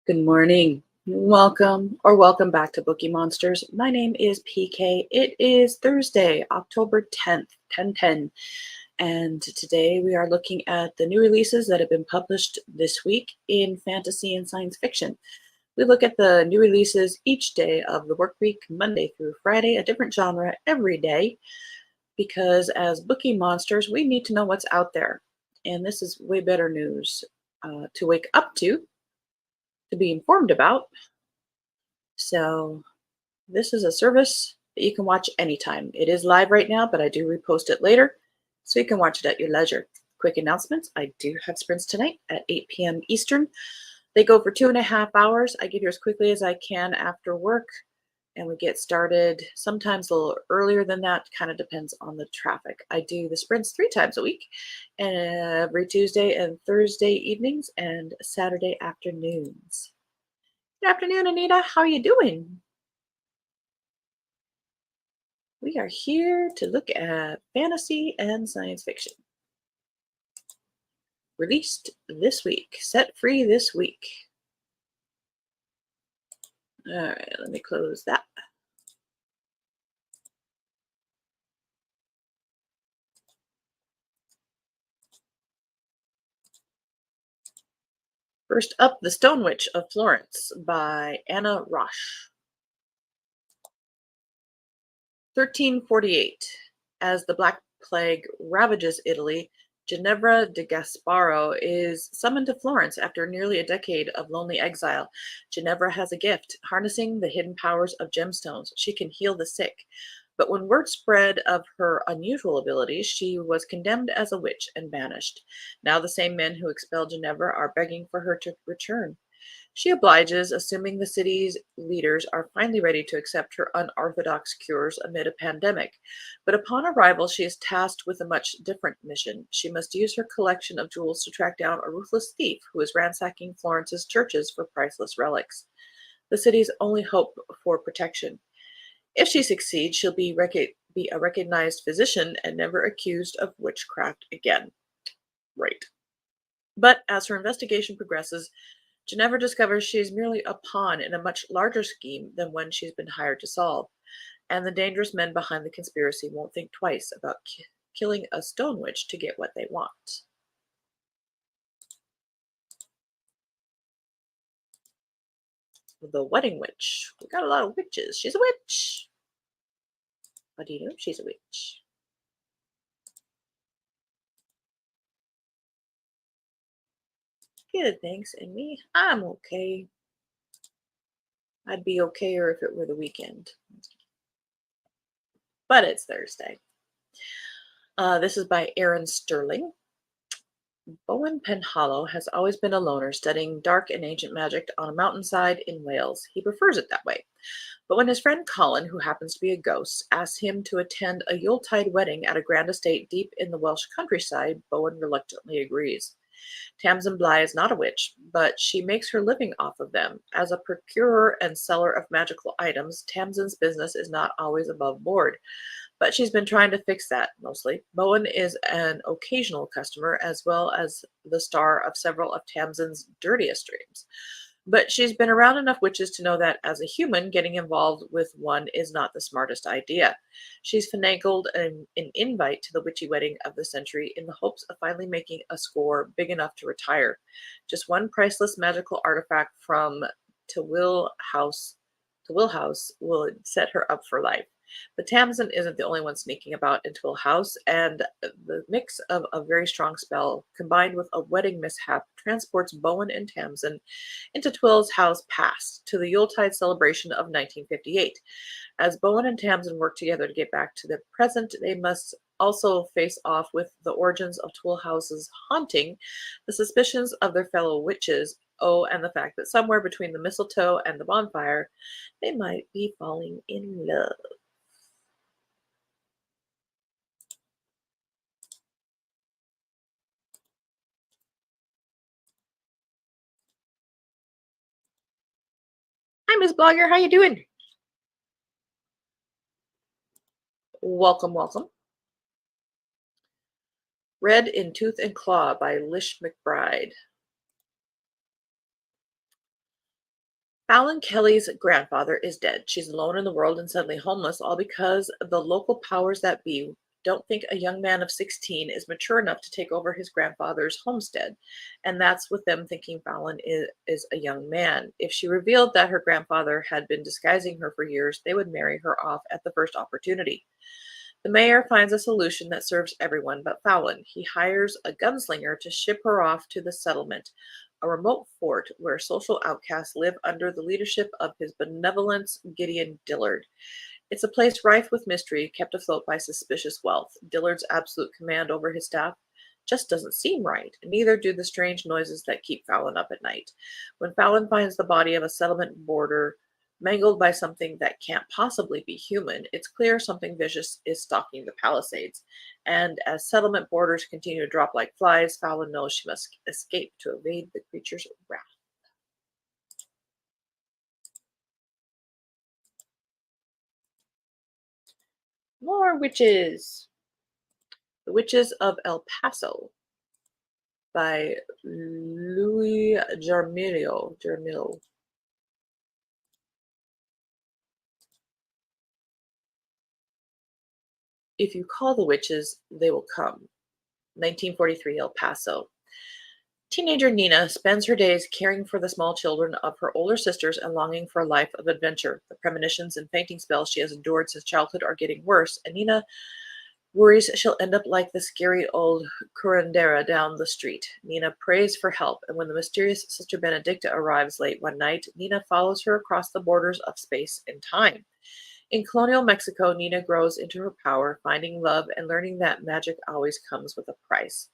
Good morning. Welcome back to Bookie Monsters. My name is PK. It is Thursday, October 10th, 1010. And today we are looking at the new releases that have been published this week in fantasy and science fiction. We look at the new releases each day of the work week, Monday through Friday, a different genre every day, because as Bookie Monsters, we need to know what's out there. And this is way better news to wake up to be informed about. So this is a service that you can watch anytime. It is live right now, but I do repost it later, so you can watch it at your leisure. Quick announcements. I do have sprints tonight at 8 p.m. Eastern. They go for 2.5 hours. I get here as quickly as I can after work, and we get started sometimes a little earlier than that. Kind of depends on the traffic. I do the sprints 3 times a week, every Tuesday and Thursday evenings and Saturday afternoons. Good afternoon, Anita. How are you doing? We are here to look at fantasy and science fiction. Released this week, set free this week. All right, let me close that. First up, The Stone Witch of Florence by Anna Roche. 1348. As the Black Plague ravages Italy, Ginevra de Gasparo is summoned to Florence after nearly a decade of lonely exile. Ginevra has a gift, harnessing the hidden powers of gemstones. She can heal the sick. But when word spread of her unusual abilities, she was condemned as a witch and banished. Now the same men who expelled Ginevra are begging for her to return. She obliges, assuming the city's leaders are finally ready to accept her unorthodox cures amid a pandemic. But upon arrival, she is tasked with a much different mission. She must use her collection of jewels to track down a ruthless thief who is ransacking Florence's churches for priceless relics, the city's only hope for protection. If she succeeds, she'll be a recognized physician and never accused of witchcraft again. Right. But as her investigation progresses, Ginevra discovers she is merely a pawn in a much larger scheme than one she's been hired to solve, and the dangerous men behind the conspiracy won't think twice about killing a stone witch to get what they want. The Wedding Witch. We got a lot of witches. She's a witch. How do you know she's a witch? Good, thanks. And me, I'm okay. I'd be okayer if it were the weekend. But it's Thursday. This is by Aaron Sterling. Bowen Penhallow has always been a loner, studying dark and ancient magic on a mountainside in Wales. He prefers it that way. But when his friend Colin, who happens to be a ghost, asks him to attend a Yuletide wedding at a grand estate deep in the Welsh countryside, Bowen reluctantly agrees. Tamsin Bly is not a witch, but she makes her living off of them. As a procurer and seller of magical items, Tamsin's business is not always above board. But she's been trying to fix that, mostly. Bowen is an occasional customer, as well as the star of several of Tamsin's dirtiest dreams. But she's been around enough witches to know that as a human, getting involved with one is not the smartest idea. She's finagled an invite to the witchy wedding of the century in the hopes of finally making a score big enough to retire. Just one priceless magical artifact from Will House will set her up for life. But Tamsin isn't the only one sneaking about in Twill House, and the mix of a very strong spell combined with a wedding mishap transports Bowen and Tamsin into Twill's house past to the Yuletide celebration of 1958. As Bowen and Tamsin work together to get back to the present, they must also face off with the origins of Twill House's haunting, the suspicions of their fellow witches, oh, and the fact that somewhere between the mistletoe and the bonfire, they might be falling in love. Hi, Miss Blogger. How you doing? Welcome, welcome. Red in Tooth and Claw by Lish McBride. Fallon Kelly's grandfather is dead. She's alone in the world and suddenly homeless, all because the local powers that be don't think a young man of 16 is mature enough to take over his grandfather's homestead. And that's with them thinking Fallon is a young man. If she revealed that her grandfather had been disguising her for years, they would marry her off at the first opportunity. The mayor finds a solution that serves everyone but Fallon. He hires a gunslinger to ship her off to the settlement, a remote fort where social outcasts live under the leadership of his benevolence Gideon Dillard. It's a place rife with mystery, kept afloat by suspicious wealth. Dillard's absolute command over his staff just doesn't seem right, and neither do the strange noises that keep Fallon up at night. When Fallon finds the body of a settlement boarder mangled by something that can't possibly be human, it's clear something vicious is stalking the Palisades. And as settlement boarders continue to drop like flies, Fallon knows she must escape to evade the creature's wrath. More witches. The Witches of El Paso by Louis Germillo. If you call the witches, they will come. 1943 El Paso. Teenager Nina spends her days caring for the small children of her older sisters and longing for a life of adventure. The premonitions and fainting spells she has endured since childhood are getting worse, and Nina worries she'll end up like the scary old curandera down the street. Nina prays for help, and when the mysterious Sister Benedicta arrives late one night, Nina follows her across the borders of space and time. In colonial Mexico, Nina grows into her power, finding love and learning that magic always comes with a price.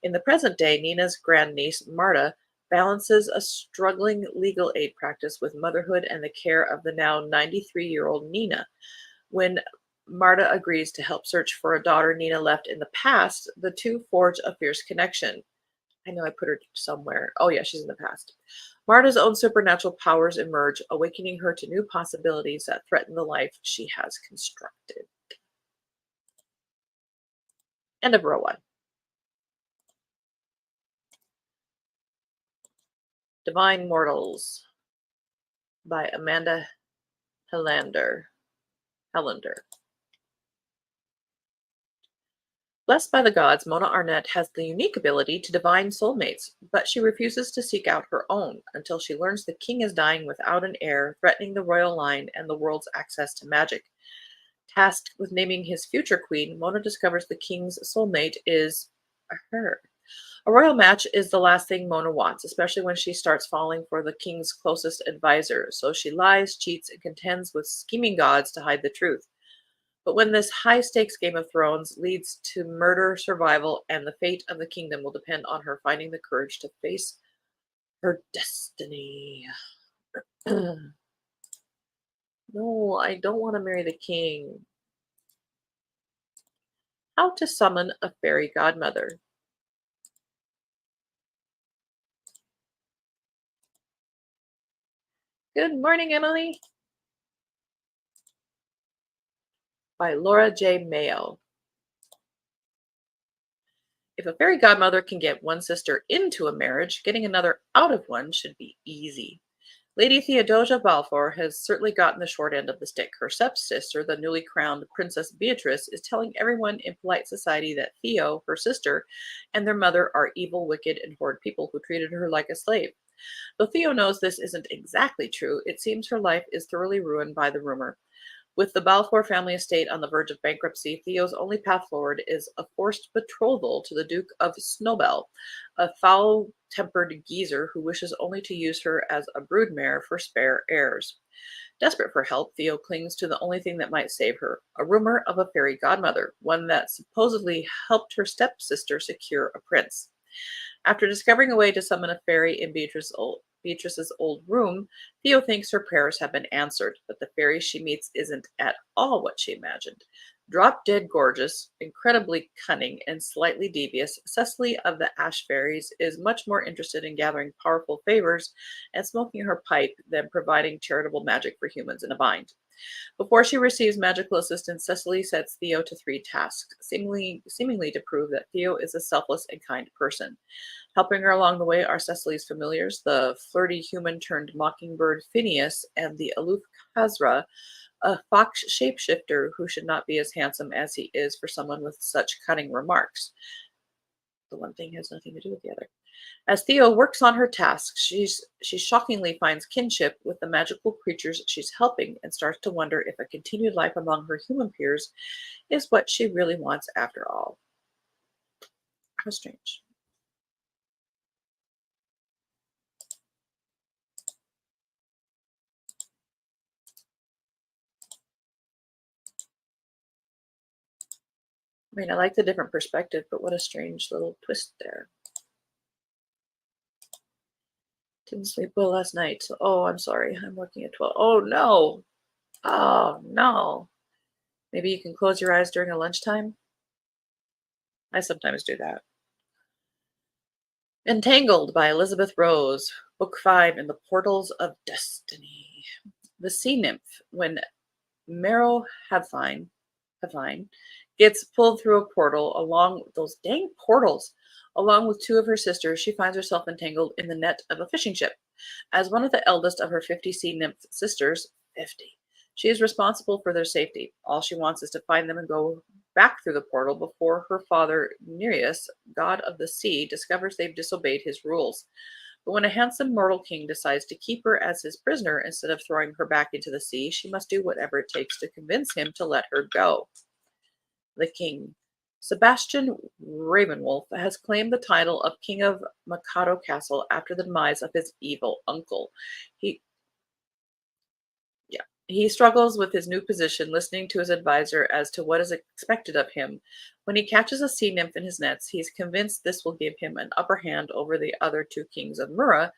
In the present day, Nina's grandniece, Marta, balances a struggling legal aid practice with motherhood and the care of the now 93-year-old Nina. When Marta agrees to help search for a daughter Nina left in the past, the two forge a fierce connection. I know I put her somewhere. Oh, yeah, she's in the past. Marta's own supernatural powers emerge, awakening her to new possibilities that threaten the life she has constructed. End of row one. Divine Mortals by Amanda Helander. Blessed by the gods, Mona Arnett has the unique ability to divine soulmates, but she refuses to seek out her own until she learns the king is dying without an heir, threatening the royal line and the world's access to magic. Tasked with naming his future queen, Mona discovers the king's soulmate is her. A royal match is the last thing Mona wants, especially when she starts falling for the king's closest advisor, so she lies, cheats, and contends with scheming gods to hide the truth. But when this high stakes Game of Thrones leads to murder, survival, and the fate of the kingdom will depend on her finding the courage to face her destiny. No, I don't want to marry the king. How to summon a fairy godmother. Good morning, Emily. By Laura J. Mayo. If a fairy godmother can get one sister into a marriage, getting another out of one should be easy. Lady Theodosia Balfour has certainly gotten the short end of the stick. Her stepsister, the newly crowned Princess Beatrice, is telling everyone in polite society that Theo, her sister, and their mother are evil, wicked, and horrid people who treated her like a slave. Though Theo knows this isn't exactly true, it seems her life is thoroughly ruined by the rumor. With the Balfour family estate on the verge of bankruptcy, Theo's only path forward is a forced betrothal to the Duke of Snowbell, a foul-tempered geezer who wishes only to use her as a broodmare for spare heirs. Desperate for help, Theo clings to the only thing that might save her, a rumor of a fairy godmother, one that supposedly helped her stepsister secure a prince. After discovering a way to summon a fairy in Beatrice's old room, Theo thinks her prayers have been answered, but the fairy she meets isn't at all what she imagined. Drop dead gorgeous, incredibly cunning, and slightly devious, Cecily of the Ash Fairies is much more interested in gathering powerful favors and smoking her pipe than providing charitable magic for humans in a bind. Before she receives magical assistance, Cecily sets Theo to three tasks, seemingly to prove that Theo is a selfless and kind person. Helping her along the way are Cecily's familiars, the flirty human turned mockingbird Phineas and the aloof Khazra, a fox shapeshifter who should not be as handsome as he is for someone with such cunning remarks. The one thing has nothing to do with the other. As Theo works on her tasks, she shockingly finds kinship with the magical creatures she's helping and starts to wonder if a continued life among her human peers is what she really wants after all. How strange. I mean, I like the different perspective, but what a strange little twist there. Didn't sleep well last night. Oh, I'm sorry. I'm working at 12. Oh, no. Oh, no. Maybe you can close your eyes during a lunchtime? I sometimes do that. Entangled by Elizabeth Rose, Book 5 in the Portals of Destiny. The sea nymph, when Meryl Havine gets pulled through a portal along those dang portals. Along with two of her sisters, she finds herself entangled in the net of a fishing ship. As one of the eldest of her 50 sea nymph sisters, 50, she is responsible for their safety. All she wants is to find them and go back through the portal before her father, Nereus, god of the sea, discovers they've disobeyed his rules. But when a handsome mortal king decides to keep her as his prisoner instead of throwing her back into the sea, she must do whatever it takes to convince him to let her go. The king. Sebastian Ravenwolf has claimed the title of King of Mikado Castle after the demise of his evil uncle. He He struggles with his new position, listening to his advisor as to what is expected of him. When he catches a sea nymph in his nets, he's convinced this will give him an upper hand over the other two kings of Mura,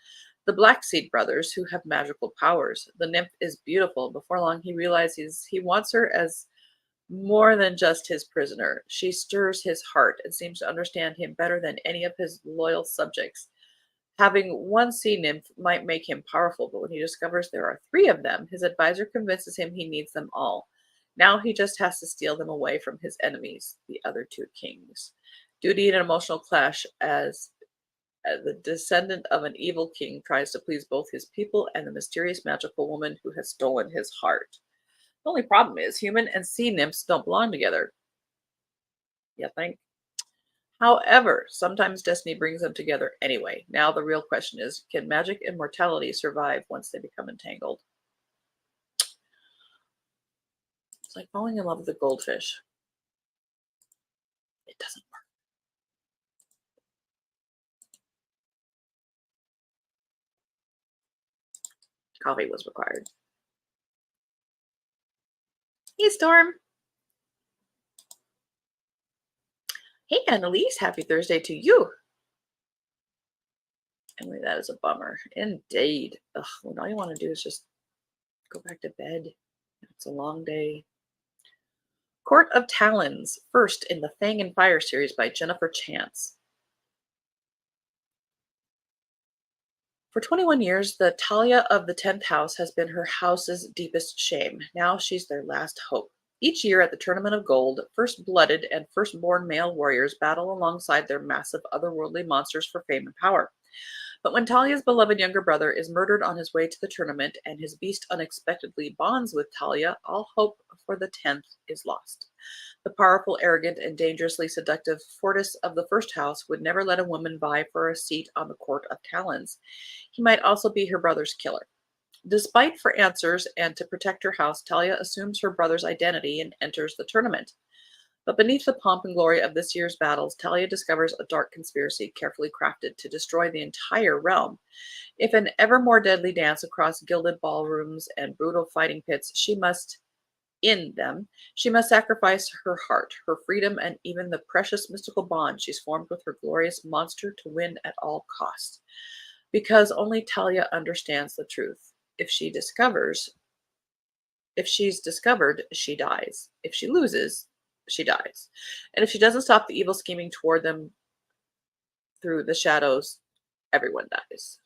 the Blackseed brothers, who have magical powers. The nymph is beautiful. Before long, he realizes he wants her as more than just his prisoner. She stirs his heart and seems to understand him better than any of his loyal subjects. Having one sea nymph might make him powerful, but when he discovers there are three of them, his advisor convinces him he needs them all. Now he just has to steal them away from his enemies, the other two kings. Duty and emotional clash as the descendant of an evil king tries to please both his people and the mysterious magical woman who has stolen his heart. The only problem is human and sea nymphs don't belong together. You think? However, sometimes destiny brings them together anyway. Now the real question is, can magic and mortality survive once they become entangled? It's like falling in love with a goldfish. It doesn't work. Coffee was required. Hey, Storm. Hey, Annalise. Happy Thursday to you. Emily, that is a bummer. Indeed. Ugh, when all you want to do is just go back to bed. It's a long day. Court of Talons, first in the Fang and Fire series by Jennifer Chance. For 21 years, the Talia of the 10th house has been her house's deepest shame. Now she's their last hope. Each year at the Tournament of Gold, first-blooded and first-born male warriors battle alongside their massive otherworldly monsters for fame and power. But when Talia's beloved younger brother is murdered on his way to the tournament and his beast unexpectedly bonds with Talia, all hope for the 10th is lost. The powerful, arrogant, and dangerously seductive Fortis of the first house would never let a woman vie for a seat on the Court of Talons. He might also be her brother's killer. Despite for answers and to protect her house, Talia assumes her brother's identity and enters the tournament. But beneath the pomp and glory of this year's battles, Talia discovers a dark conspiracy carefully crafted to destroy the entire realm. If an ever more deadly dance across gilded ballrooms and brutal fighting pits, she must sacrifice her heart, her freedom, and even the precious mystical bond she's formed with her glorious monster to win at all costs. Because only Talia understands the truth. If she's discovered, she dies. If she loses, she dies. And if she doesn't stop the evil scheming toward them through the shadows, everyone dies.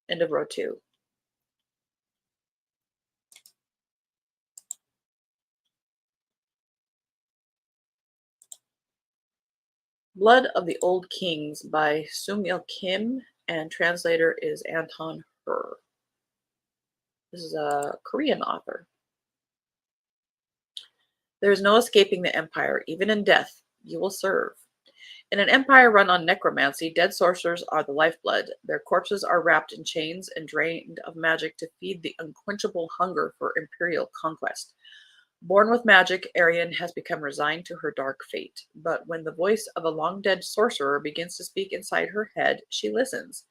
End of row 2. Blood of the Old Kings by Sung-il Kim, and translator is Anton Her. This is a Korean author. There is no escaping the empire, even in death, you will serve. In an empire run on necromancy, dead sorcerers are the lifeblood. Their corpses are wrapped in chains and drained of magic to feed the unquenchable hunger for imperial conquest. Born with magic, Arian has become resigned to her dark fate. But when the voice of a long-dead sorcerer begins to speak inside her head, she listens.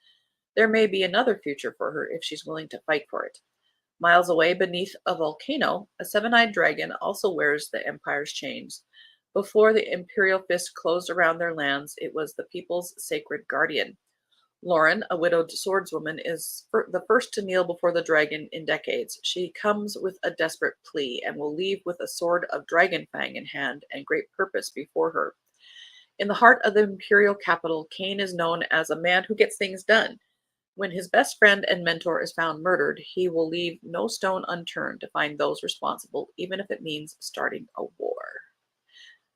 There may be another future for her if she's willing to fight for it. Miles away beneath a volcano, a seven-eyed dragon also wears the Empire's chains. Before the Imperial fist closed around their lands, it was the people's sacred guardian. Lauren, a widowed swordswoman, is the first to kneel before the dragon in decades. She comes with a desperate plea and will leave with a sword of dragon fang in hand and great purpose before her. In the heart of the imperial capital, Cain is known as a man who gets things done. When his best friend and mentor is found murdered, he will leave no stone unturned to find those responsible, even if it means starting a war.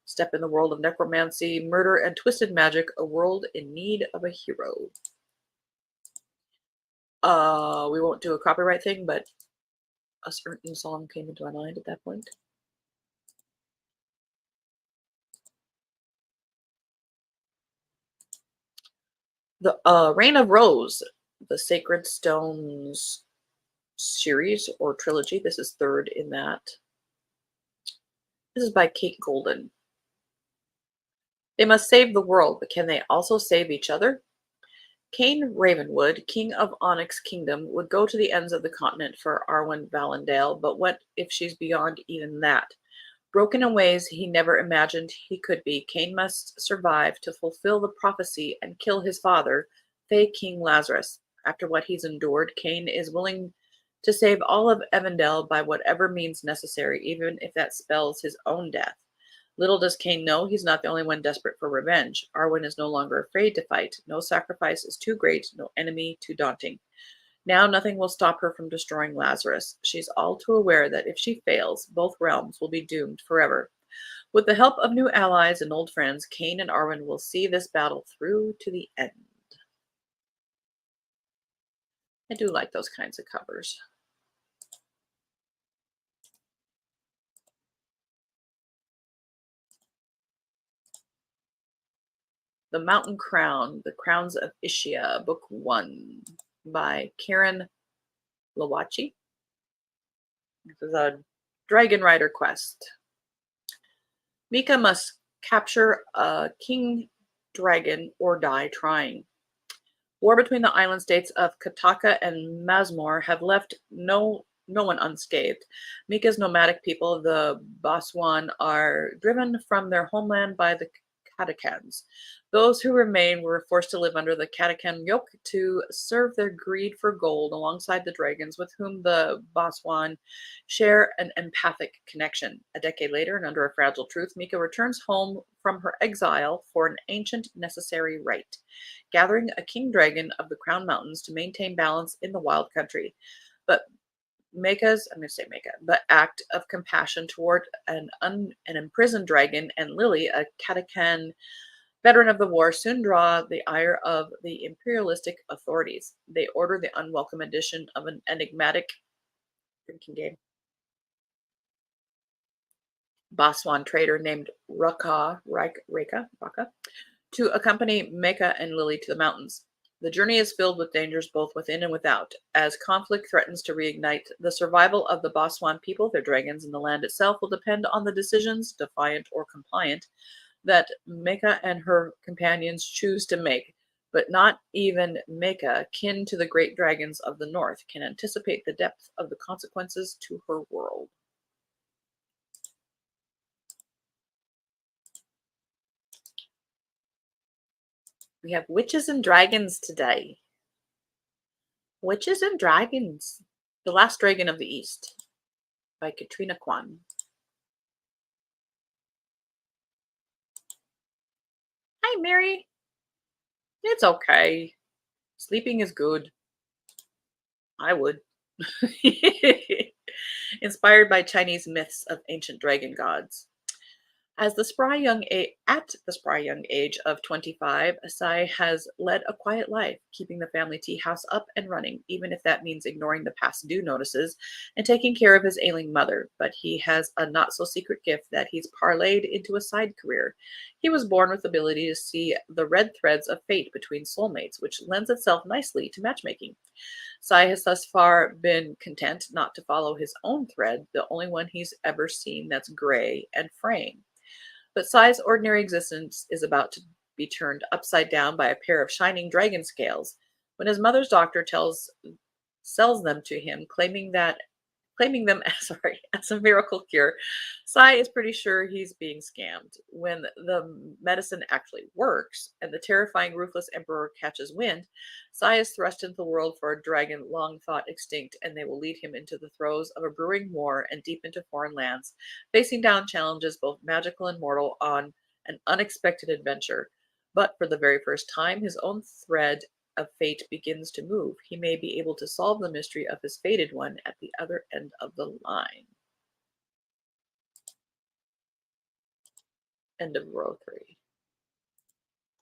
Step in the world of necromancy, murder, and twisted magic, a world in need of a hero. We won't do a copyright thing, but a certain song came into my mind at that point. The Reign of Rose, the Sacred Stones series or trilogy. This is third in that. This is by Kate Golden. They must save the world, but can they also save each other? Cain Ravenwood, king of Onyx Kingdom, would go to the ends of the continent for Arwen Valendale, but what if she's beyond even that? Broken in ways he never imagined he could be, Cain must survive to fulfill the prophecy and kill his father, Fey King Lazarus. After what he's endured, Cain is willing to save all of Evandale by whatever means necessary, even if that spells his own death. Little does Cain know he's not the only one desperate for revenge. Arwen is no longer afraid to fight. No sacrifice is too great, no enemy too daunting. Now nothing will stop her from destroying Lazarus. She's all too aware that if she fails, both realms will be doomed forever. With the help of new allies and old friends, Cain and Arwen will see this battle through to the end. I do like those kinds of covers. The Mountain Crown, The Crowns of Ishia, Book 1 by Karen Lawachi. This is a Dragon Rider quest. Mika must capture a king dragon or die trying. War between the island states of Kataka and Masmor have left no one unscathed. Mika's nomadic people, the Baswan, are driven from their homeland by the Katakans. Those who remain were forced to live under the Katakan yoke to serve their greed for gold alongside the dragons with whom the Baswan share an empathic connection. A decade later, and under a fragile truth, Mika returns home from her exile for an ancient necessary rite, gathering a king dragon of the Crown Mountains to maintain balance in the wild country. But but act of compassion toward an imprisoned dragon and Lily, a Katakan veteran of the war, soon draw the ire of the imperialistic authorities. They order the unwelcome addition of an enigmatic drinking game Baswan trader named Raka to accompany Mecca and Lily to the mountains. The journey is filled with dangers both within and without. As conflict threatens to reignite the survival of the Baswan people, their dragons, and the land itself will depend on the decisions, defiant or compliant, that Mecca and her companions choose to make. But not even Mecca, kin to the great dragons of the north, can anticipate the depth of the consequences to her world. We have Witches and Dragons today. Witches and Dragons. The Last Dragon of the East. by Katrina Kwan. Hi, Mary. It's okay. Sleeping is good. I would. Inspired by Chinese myths of ancient dragon gods. At the spry young age of 25, Asai has led a quiet life, keeping the family tea house up and running, even if that means ignoring the past due notices and taking care of his ailing mother. But he has a not so secret gift that he's parlayed into a side career. He was born with the ability to see the red threads of fate between soulmates, which lends itself nicely to matchmaking. Sai has thus far been content not to follow his own thread, the only one he's ever seen that's gray and fraying. But Sai's ordinary existence is about to be turned upside down by a pair of shining dragon scales when his mother's doctor sells them to him, claiming them as a miracle cure. Sai is pretty sure he's being scammed. When the medicine actually works and the terrifying, ruthless emperor catches wind, Sai is thrust into the world for a dragon long thought extinct, and they will lead him into the throes of a brewing war and deep into foreign lands, facing down challenges both magical and mortal on an unexpected adventure. But for the very first time, his own thread of fate begins to move. He may be able to solve the mystery of his fated one at the other end of the line. End of row 3.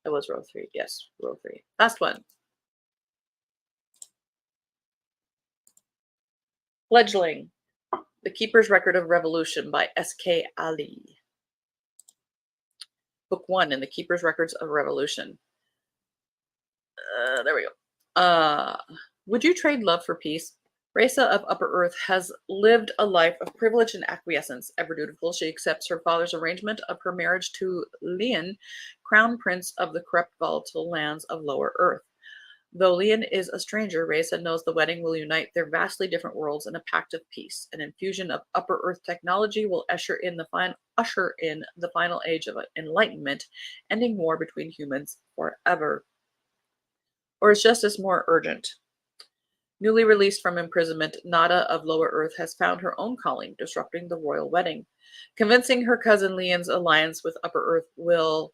That was row 3. Yes, row 3. Last one. Fledgling. The Keeper's Record of Revolution by S.K. Ali. Book 1 in the Keeper's Records of Revolution. There we go. Would you trade love for peace? Reza of Upper Earth has lived a life of privilege and acquiescence. Ever dutiful, she accepts her father's arrangement of her marriage to Lian, crown prince of the corrupt volatile lands of Lower Earth. Though Lian is a stranger, Reza knows the wedding will unite their vastly different worlds in a pact of peace. An infusion of Upper Earth technology will usher in the final age of enlightenment, ending war between humans forever. Or is justice more urgent? Newly released from imprisonment, Nada of Lower Earth has found her own calling, disrupting the royal wedding. Convinced her cousin Lian's alliance with Upper Earth will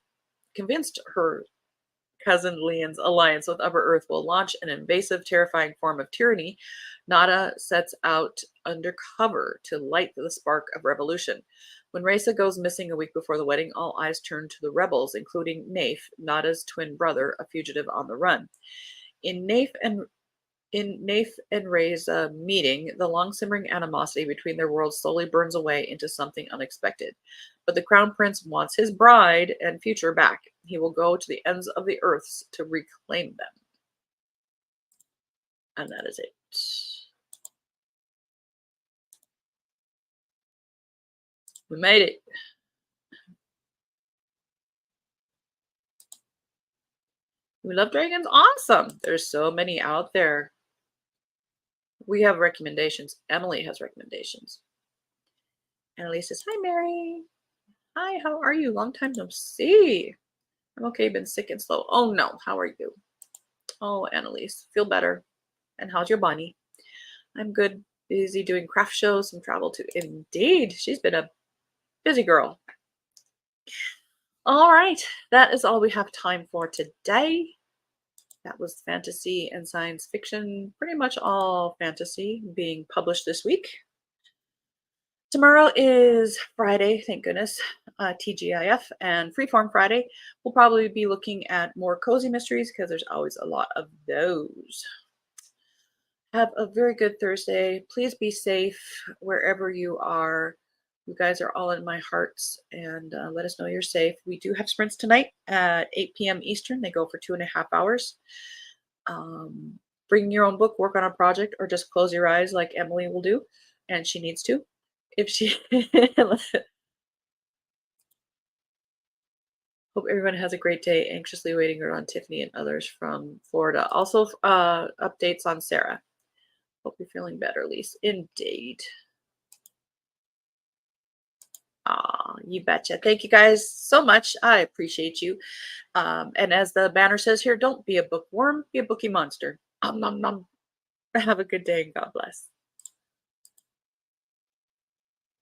launch an invasive, terrifying form of tyranny, Nada sets out undercover to light the spark of revolution. When Reza goes missing a week before the wedding, all eyes turn to the rebels, including Naif, Nada's twin brother, a fugitive on the run. In Naif and Reza meeting, the long-simmering animosity between their worlds slowly burns away into something unexpected. But the crown prince wants his bride and future back. He will go to the ends of the earths to reclaim them. And that is it. We made it. We love dragons? Awesome. There's so many out there. We have recommendations. Emily has recommendations. Annalise says, hi, Mary. Hi, how are you? Long time no see. I'm okay, been sick and slow. Oh, no. How are you? Oh, Annalise. Feel better. And how's your bunny? I'm good. Busy doing craft shows, some travel too. Indeed. She's been a busy girl. All right. That is all we have time for today. That was fantasy and science fiction, pretty much all fantasy being published this week. Tomorrow is Friday, thank goodness, TGIF, and Freeform Friday. We'll probably be looking at more cozy mysteries because there's always a lot of those. Have a very good Thursday. Please be safe wherever you are. You guys are all in my hearts, and let us know you're safe. We do have sprints tonight at 8 p.m. Eastern. They go for 2.5 hours. Bring your own book, work on a project, or just close your eyes like Emily will do, and she needs to. If she hope everyone has a great day. Anxiously waiting around Tiffany and others from Florida. Also, updates on Sarah. Hope you're feeling better, Lise. Indeed. You betcha. Thank you guys so much. I appreciate you. And as the banner says here, don't be a bookworm, be a bookie monster. Nom nom nom. Have a good day and God bless.